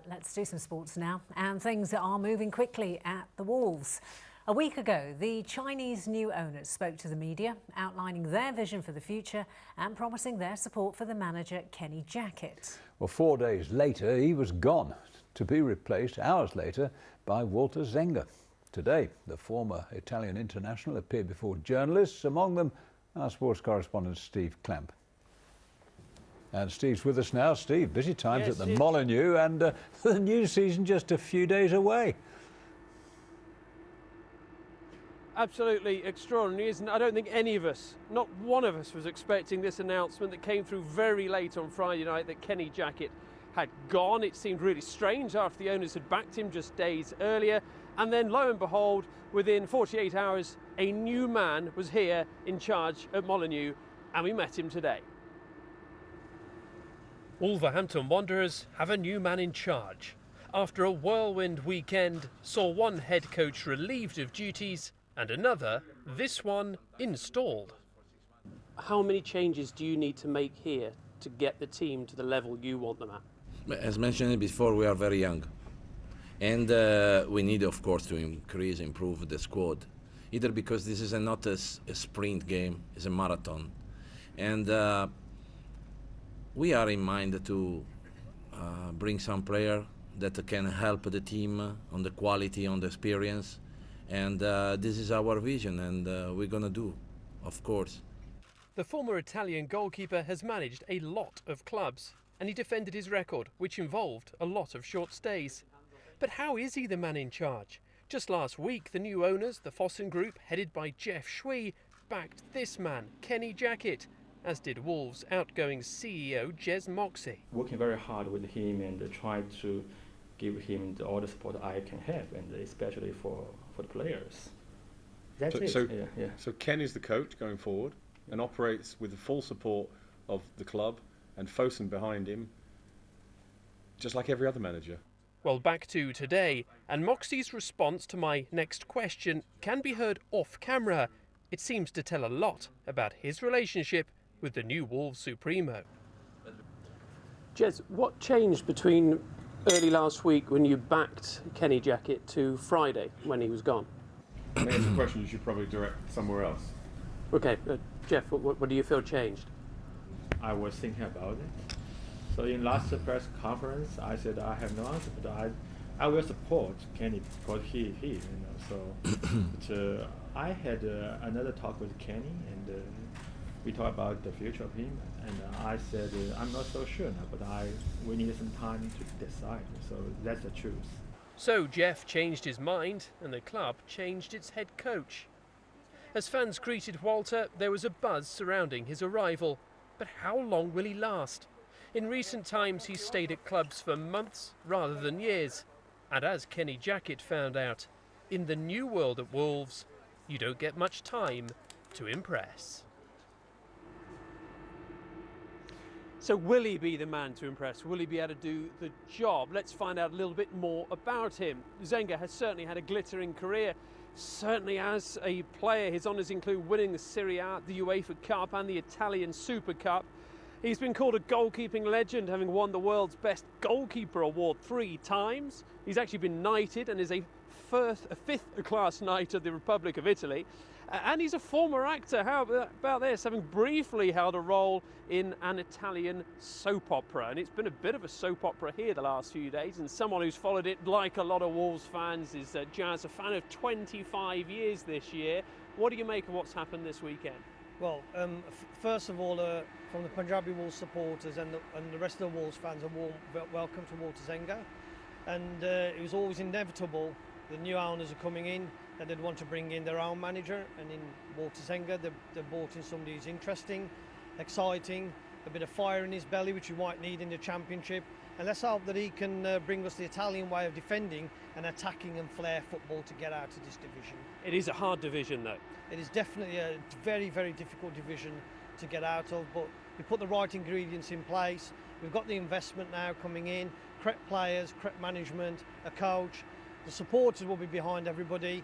Let's do some sports now, and things are moving quickly at the Wolves. A week ago, the Chinese new owners spoke to the media, outlining their vision for the future and promising their support for the manager, Kenny Jackett. Well, 4 days later, he was gone, to be replaced hours later by Walter Zenga. Today, the former Italian international appeared before journalists, among them our sports correspondent Steve Clamp. And Steve's with us now. Steve, busy times at the Molineux, and the new season just a few days away. Absolutely extraordinary, isn't it? I don't think any of us, not one of us, was expecting this announcement that came through very late on Friday night that Kenny Jackett had gone. It seemed really strange after the owners had backed him just days earlier. And then, lo and behold, within 48 hours, a new man was here in charge at Molineux, and we met him today. Wolverhampton Wanderers have a new man in charge. After a whirlwind weekend, saw one head coach relieved of duties and another, this one, installed. How many changes do you need to make here to get the team to the level you want them at? As mentioned before, we are very young. And we need, of course, to improve the squad. Either because this is not a sprint game, it's a marathon. And we are in mind to bring some player that can help the team on the quality, on the experience. And this is our vision, and we're going to do, of course. The former Italian goalkeeper has managed a lot of clubs, and he defended his record, which involved a lot of short stays. But how is he the man in charge? Just last week, the new owners, the Fossen Group, headed by Jeff Shui, backed this man, Kenny Jackett, as did Wolves' outgoing CEO, Jez Moxey. Working very hard with him and try to give him all the support I can have, and especially for the players. That's it. So Ken is the coach going forward and operates with the full support of the club and Fossen behind him, just like every other manager. Well, back to today, and Moxey's response to my next question can be heard off camera. It seems to tell a lot about his relationship with the new Wolves Supremo. Jez, what changed between early last week when you backed Kenny Jackett to Friday when he was gone? I think it's a question you should probably direct somewhere else. Okay, Jeff, what do you feel changed? I was thinking about it. So in last press conference, I said I have no answer, but I will support Kenny because he So I had another talk with Kenny, and we talked about the future of him. And I said I'm not so sure now, but we need some time to decide. So that's the truth. So Jeff changed his mind, and the club changed its head coach. As fans greeted Walter, there was a buzz surrounding his arrival. But how long will he last? In recent times, he's stayed at clubs for months rather than years. And as Kenny Jackett found out, in the new world at Wolves, you don't get much time to impress. So will he be the man to impress? Will he be able to do the job? Let's find out a little bit more about him. Zenga has certainly had a glittering career. Certainly as a player, his honours include winning the Serie A, the UEFA Cup and the Italian Super Cup. He's been called a goalkeeping legend, having won the world's best goalkeeper award 3 times. He's actually been knighted and is a fifth-class knight of the Republic of Italy. And he's a former actor. How about this? Having briefly held a role in an Italian soap opera. And it's been a bit of a soap opera here the last few days. And someone who's followed it, like a lot of Wolves fans, is Jazz, a fan of 25 years this year. What do you make of what's happened this weekend? Well, first of all, from the Punjabi Wolves supporters and the rest of the Wolves fans, a warm welcome to Walter Zenga. And it was always inevitable. The new owners are coming in, and they'd want to bring in their own manager, and in Walter Zenga they brought in somebody who's interesting, exciting, a bit of fire in his belly, which we might need in the Championship, and let's hope that he can bring us the Italian way of defending and attacking and flair football to get out of this division. It is a hard division though. It is definitely a very, very difficult division to get out of, but we put the right ingredients in place. We've got the investment now coming in, correct players, correct management, a coach. The supporters will be behind everybody.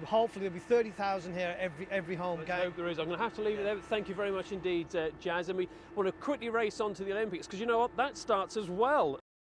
Hopefully there'll be 30,000 here every home game. I hope there is. I'm going to have to leave it there. But thank you very much indeed, Jazz. And we want to quickly race on to the Olympics, because you know what? That starts as well